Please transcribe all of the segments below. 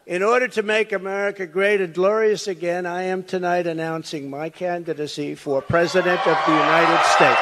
In order to make America great and glorious again, I am tonight announcing my candidacy for President of the United States.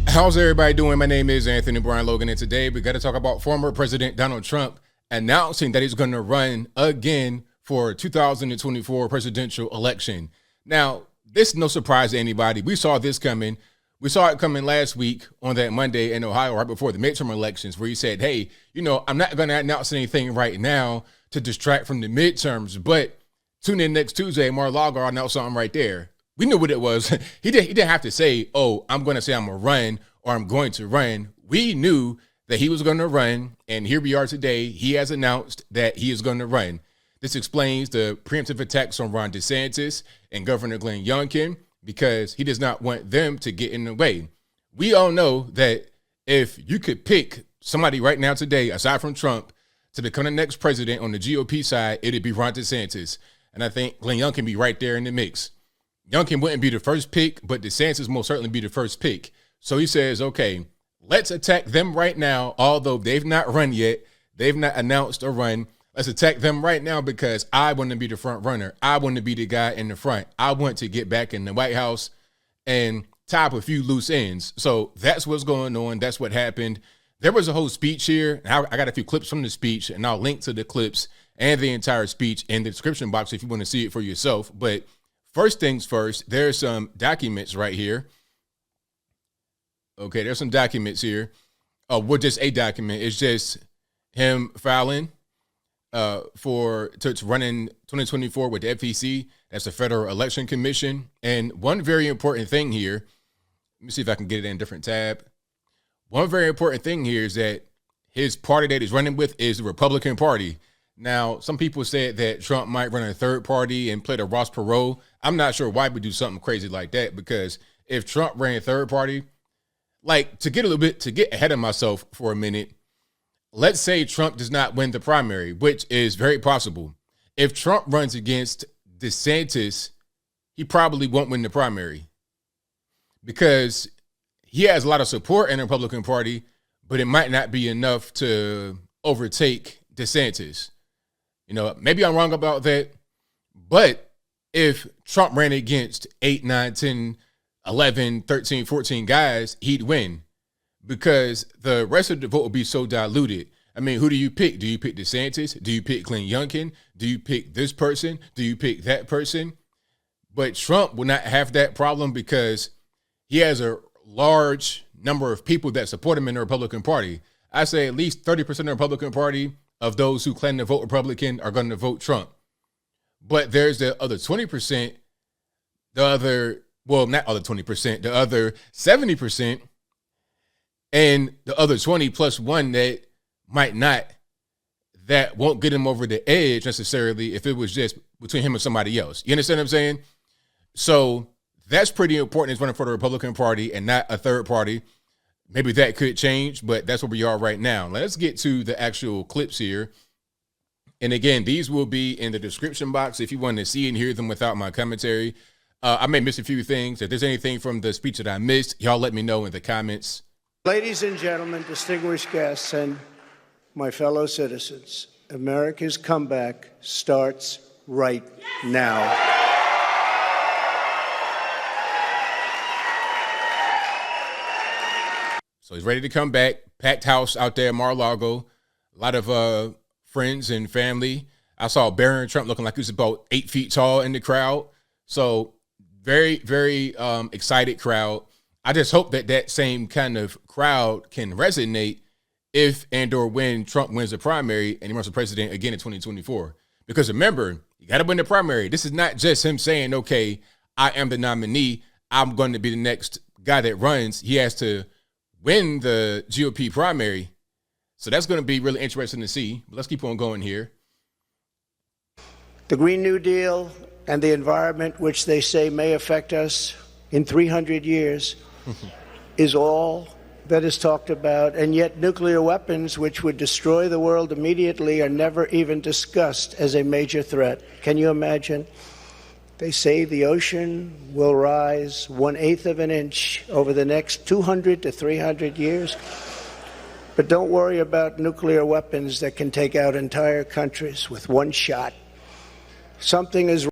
How's everybody doing? My name is Anthony Brian Logan, and today we got to talk about former President Donald Trump announcing that he's going to run again for 2024 presidential election. Now, this is no surprise to anybody. We saw this coming. We saw it coming last week on that Monday in Ohio, right before the midterm elections, where he said, hey, I'm not going to announce anything right now to distract from the midterms, but tune in next Tuesday, Mar-a-Lago, I'll announce something right there. We knew what it was. He didn't have to say, oh, I'm going to say I'm going to run or I'm going to run. We knew that he was going to run, and here we are today. He has announced that he is going to run. This explains the preemptive attacks on Ron DeSantis and Governor Glenn Youngkin, because he does not want them to get in the way. We all know that if you could pick somebody right now today, aside from Trump, to become the next president on the GOP side, it'd be Ron DeSantis. And I think Glenn Youngkin be right there in the mix. Youngkin wouldn't be the first pick, but DeSantis most certainly be the first pick. So he says, okay, let's attack them right now, although they've not run yet. They've not announced a run. Let's attack them right now because I want to be the front runner. I want to be the guy in the front. I want to get back in the White House and tie up a few loose ends. So that's what's going on. That's what happened. There was a whole speech here. I got a few clips from the speech, and I'll link to the clips and the entire speech in the description box if you want to see it for yourself. But first things first, there's some documents right here. Okay, there's some documents here. Well, just a document. It's just him filing to run in 2024 with the FEC. That's the Federal Election Commission. And one very important thing here, let me see if I can get it in a different tab. One very important thing here is that his party that he's running with is the Republican Party. Now, some people said that Trump might run a third party and play the Ross Perot. I'm not sure why we do something crazy like that, because if Trump ran a third party, like, to get ahead of myself for a minute, let's say Trump does not win the primary, which is very possible. If Trump runs against DeSantis, he probably won't win the primary because he has a lot of support in the Republican Party, but it might not be enough to overtake DeSantis. Maybe I'm wrong about that, but if Trump ran against 8, 9, 10, 11, 13, 14 guys, he'd win because the rest of the vote will be so diluted. I mean, who do you pick? Do you pick DeSantis? Do you pick Glenn Youngkin? Do you pick this person? Do you pick that person? But Trump will not have that problem because he has a large number of people that support him in the Republican Party. I say at least 30% of the Republican Party of those who claim to vote Republican are going to vote Trump. But there's the other 20%, not other 20%, the other 70%, and the other 20 plus one that won't get him over the edge necessarily if it was just between him and somebody else. You understand what I'm saying? So that's pretty important. He's running for the Republican Party and not a third party. Maybe that could change, but that's where we are right now. Let's get to the actual clips here. And again, these will be in the description box if you want to see and hear them without my commentary. I may miss a few things. If there's anything from the speech that I missed, y'all let me know in the comments. Ladies and gentlemen, distinguished guests, and my fellow citizens, America's comeback starts right now. So he's ready to come back. Packed house out there in Mar-a-Lago. A lot of friends and family. I saw Barron Trump looking like he was about 8 feet tall in the crowd. So very, very excited crowd. I just hope that same kind of crowd can resonate if and or when Trump wins the primary and he runs for president again in 2024. Because remember, you got to win the primary. This is not just him saying, okay, I am the nominee. I'm going to be the next guy that runs. He has to win the GOP primary. So that's going to be really interesting to see. But let's keep on going here. The Green New Deal and the environment, which they say may affect us in 300 years, is all that is talked about. And yet nuclear weapons, which would destroy the world immediately, are never even discussed as a major threat. Can you imagine? They say the ocean will rise 1/8 of an inch over the next 200 to 300 years. But don't worry about nuclear weapons that can take out entire countries with one shot. Something is.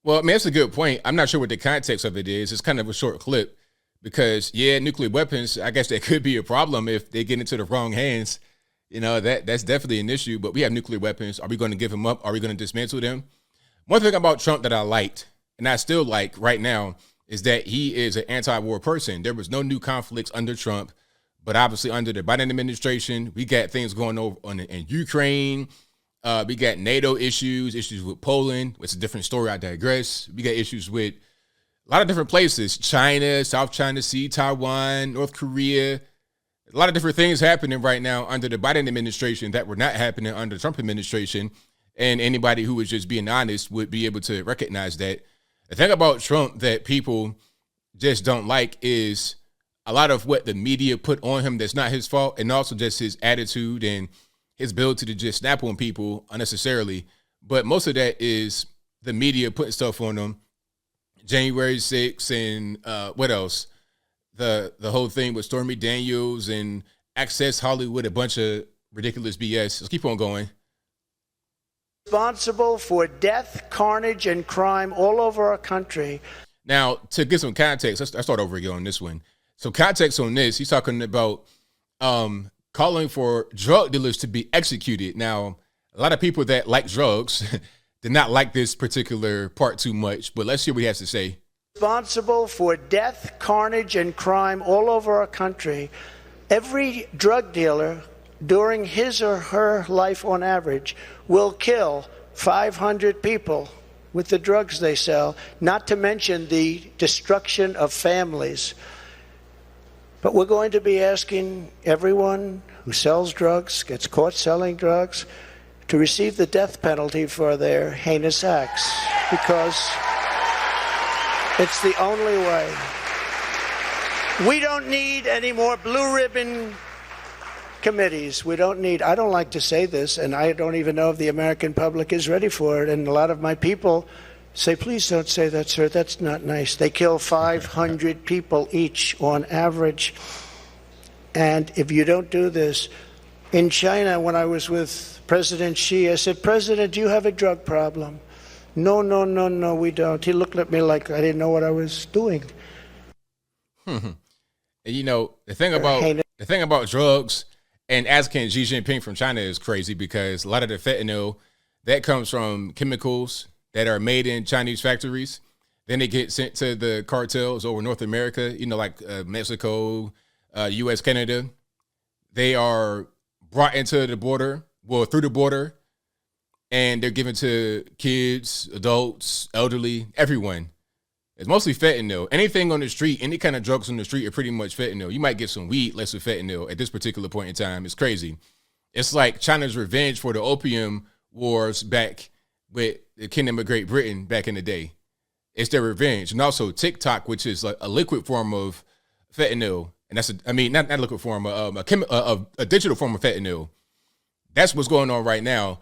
Well, I mean, that's a good point. I'm not sure what the context of it is. It's kind of a short clip because, yeah, nuclear weapons, I guess that could be a problem if they get into the wrong hands. You know, that's definitely an issue. But we have nuclear weapons. Are we going to give them up? Are we going to dismantle them? One thing about Trump that I liked, and I still like right now, is that he is an anti-war person. There was no new conflicts under Trump, but obviously under the Biden administration, we got things going on in Ukraine. We got NATO issues with Poland. It's a different story. I digress. We got issues with a lot of different places: China, South China Sea, Taiwan, North Korea. A lot of different things happening right now under the Biden administration that were not happening under the Trump administration. And anybody who was just being honest would be able to recognize that. The thing about Trump that people just don't like is a lot of what the media put on him that's not his fault, and also just his attitude and his ability to just snap on people unnecessarily. But most of that is the media putting stuff on him. January 6th and what else? The whole thing with Stormy Daniels and Access Hollywood, a bunch of ridiculous BS. Let's keep on going. Responsible for death, carnage, and crime all over our country. Now, to get some context, let's start over again on this one. So context on this, he's talking about calling for drug dealers to be executed. Now, a lot of people that like drugs did not like this particular part too much, but let's hear what he has to say. Responsible for death, carnage, and crime all over our country. Every drug dealer during his or her life on average will kill 500 people with the drugs they sell, not to mention the destruction of families. But we're going to be asking everyone who sells drugs, gets caught selling drugs, to receive the death penalty for their heinous acts, because it's the only way. We don't need any more blue ribbon committees. I don't like to say this, and I don't even know if the American public is ready for it. And a lot of my people say, please don't say that, sir. That's not nice. They kill 500 people each on average. And if you don't do this, in China, when I was with President Xi, I said, President, do you have a drug problem? No, we don't. He looked at me like I didn't know what I was doing. And you know, the thing about drugs and asking Xi Jinping from China is crazy, because a lot of the fentanyl that comes from chemicals that are made in Chinese factories. Then they get sent to the cartels over North America, you know, like Mexico, U.S., Canada. They are brought into the border, through the border, and they're given to kids, adults, elderly, everyone. It's mostly fentanyl. Anything on the street, any kind of drugs on the street are pretty much fentanyl. You might get some weed less of fentanyl at this particular point in time. It's crazy. It's like China's revenge for the opium wars back with the Kingdom of Great Britain back in the day. It's their revenge. And also TikTok, which is like a liquid form of fentanyl. And that's, not a liquid form, a digital form of fentanyl. That's what's going on right now.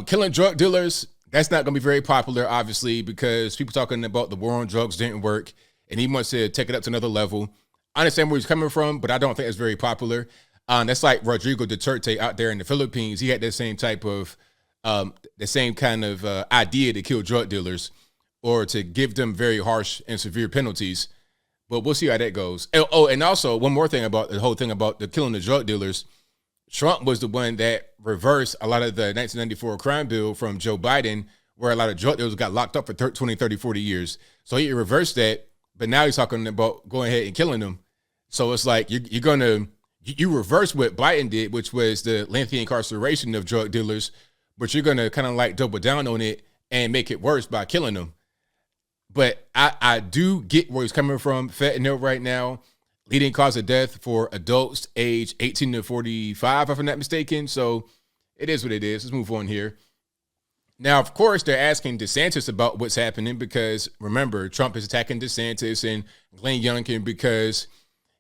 Killing drug dealers, that's not going to be very popular, obviously, because people talking about the war on drugs didn't work, and he wants to take it up to another level. I understand where he's coming from, but I don't think it's very popular. That's like Rodrigo Duterte out there in the Philippines. He had the same type of, idea to kill drug dealers or to give them very harsh and severe penalties. But we'll see how that goes. Oh, and also one more thing about the whole thing about the killing the drug dealers. Trump was the one that reversed a lot of the 1994 crime bill from Joe Biden, where a lot of drug dealers got locked up for 20, 30, 40 years. So he reversed that, but now he's talking about going ahead and killing them. So it's like you reverse what Biden did, which was the lengthy incarceration of drug dealers, but you're going to kind of like double down on it and make it worse by killing them. But I do get where he's coming from. Fentanyl right now, leading cause of death for adults age 18 to 45, if I'm not mistaken. So it is what it is. Let's move on here. Now, of course, they're asking DeSantis about what's happening because, remember, Trump is attacking DeSantis and Glenn Youngkin because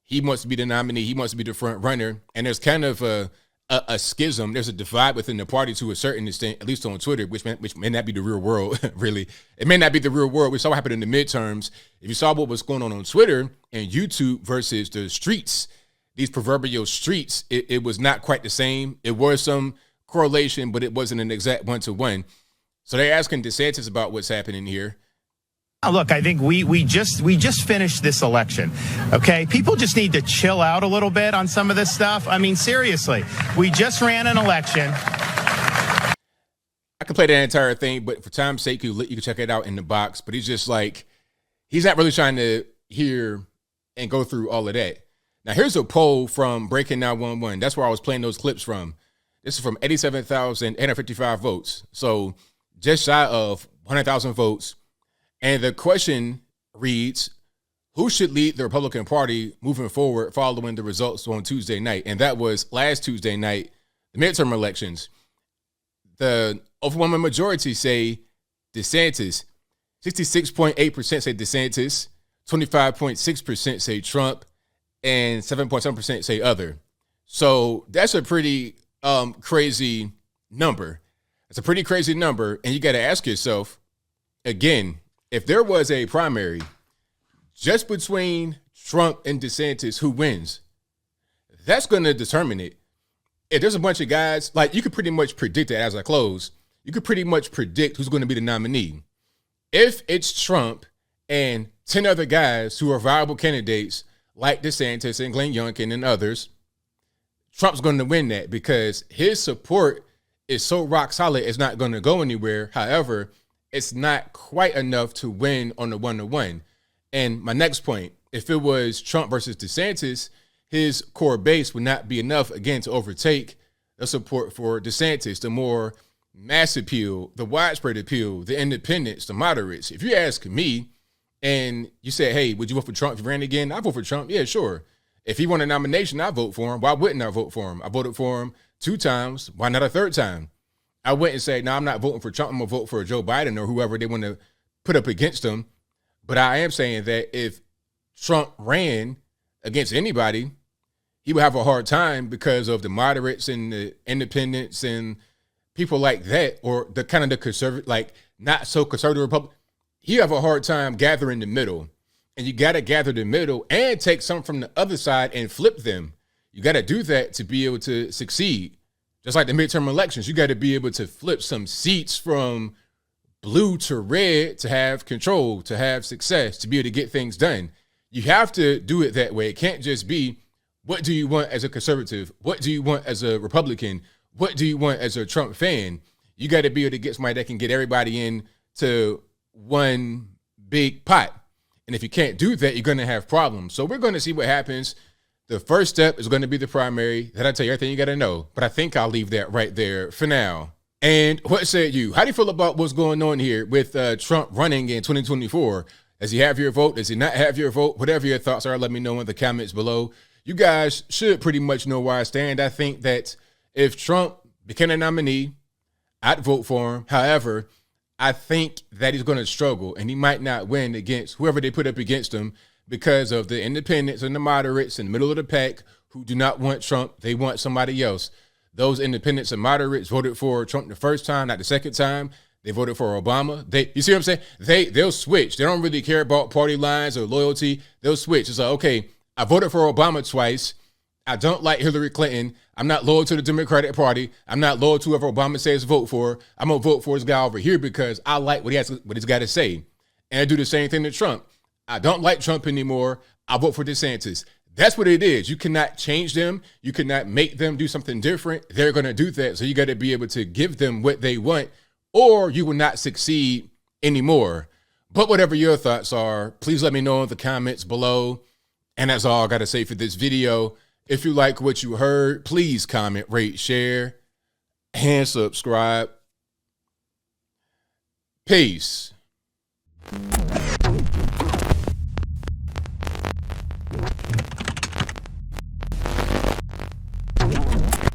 he wants to be the nominee. He wants to be the front runner. And there's kind of a a schism. There's a divide within the party to a certain extent, at least on Twitter, which may not be the real world, really. It may not be the real world. We saw what happened in the midterms. If you saw what was going on Twitter and YouTube versus the streets, these proverbial streets, it was not quite the same. It was some correlation, but it wasn't an exact one-to-one. So they're asking DeSantis about what's happening here. Look, I think we just finished this election. Okay, people just need to chill out a little bit on some of this stuff. I mean, seriously, we just ran an election. I could play the entire thing, but for time's sake, you can check it out in the box. But he's just like, he's not really trying to hear and go through all of that. Now, here's a poll from Breaking 911. That's where I was playing those clips from. This is from 87,855 votes. So just shy of 100,000 votes. And the question reads, who should lead the Republican Party moving forward following the results on Tuesday night? And that was last Tuesday night, the midterm elections. The overwhelming majority say DeSantis. 66.8% say DeSantis. 25.6% say Trump. And 7.7% say other. So that's a pretty crazy number. It's a pretty crazy number. And you got to ask yourself, again, if there was a primary just between Trump and DeSantis, who wins? That's going to determine it. If there's a bunch of guys, like, you could pretty much predict it. As I close, you could pretty much predict who's going to be the nominee. If it's Trump and 10 other guys who are viable candidates like DeSantis and Glenn Youngkin and others, Trump's going to win that because his support is so rock solid, it's not going to go anywhere. However, it's not quite enough to win on the one-to-one. And my next point, if it was Trump versus DeSantis, his core base would not be enough, again, to overtake the support for DeSantis, the more mass appeal, the widespread appeal, the independents, the moderates. If you ask me and you say, hey, would you vote for Trump if he ran again? I vote for Trump. Yeah, sure. If he won a nomination, I vote for him. Why wouldn't I vote for him? I voted for him 2 times. Why not a 3rd time? I wouldn't say, no, I'm not voting for Trump. I'm going to vote for Joe Biden or whoever they want to put up against him. But I am saying that if Trump ran against anybody, he would have a hard time because of the moderates and the independents and people like that, or the kind of the conservative, like not so conservative Republican. He have a hard time gathering the middle. And you got to gather the middle and take some from the other side and flip them. You got to do that to be able to succeed. Just like the midterm elections, you got to be able to flip some seats from blue to red to have control, to have success, to be able to get things done. You have to do it that way. It can't just be, what do you want as a conservative? What do you want as a Republican? What do you want as a Trump fan? You got to be able to get somebody that can get everybody in to one big pot. And if you can't do that, you're going to have problems. So we're going to see what happens. The first step is going to be the primary. That'll tell you everything you got to know. But I think I'll leave that right there for now. And what say you? How do you feel about what's going on here with Trump running in 2024? Does he have your vote? Does he not have your vote? Whatever your thoughts are, let me know in the comments below. You guys should pretty much know where I stand. I think that if Trump became a nominee, I'd vote for him. However, I think that he's going to struggle and he might not win against whoever they put up against him because of the independents and the moderates in the middle of the pack who do not want Trump. They want somebody else. Those independents and moderates voted for Trump the first time, not the second time. They voted for Obama. You see what I'm saying? They'll switch. They don't really care about party lines or loyalty. They'll switch. It's like, okay, I voted for Obama twice. I don't like Hillary Clinton. I'm not loyal to the Democratic Party. I'm not loyal to whoever Obama says vote for. I'm going to vote for this guy over here because I like what he's got to say. And I do the same thing to Trump. I don't like Trump anymore. I vote for DeSantis. That's what it is. You cannot change them. You cannot make them do something different. They're going to do that. So you got to be able to give them what they want or you will not succeed anymore. But whatever your thoughts are, please let me know in the comments below. And that's all I got to say for this video. If you like what you heard, please comment, rate, share, and subscribe. Peace.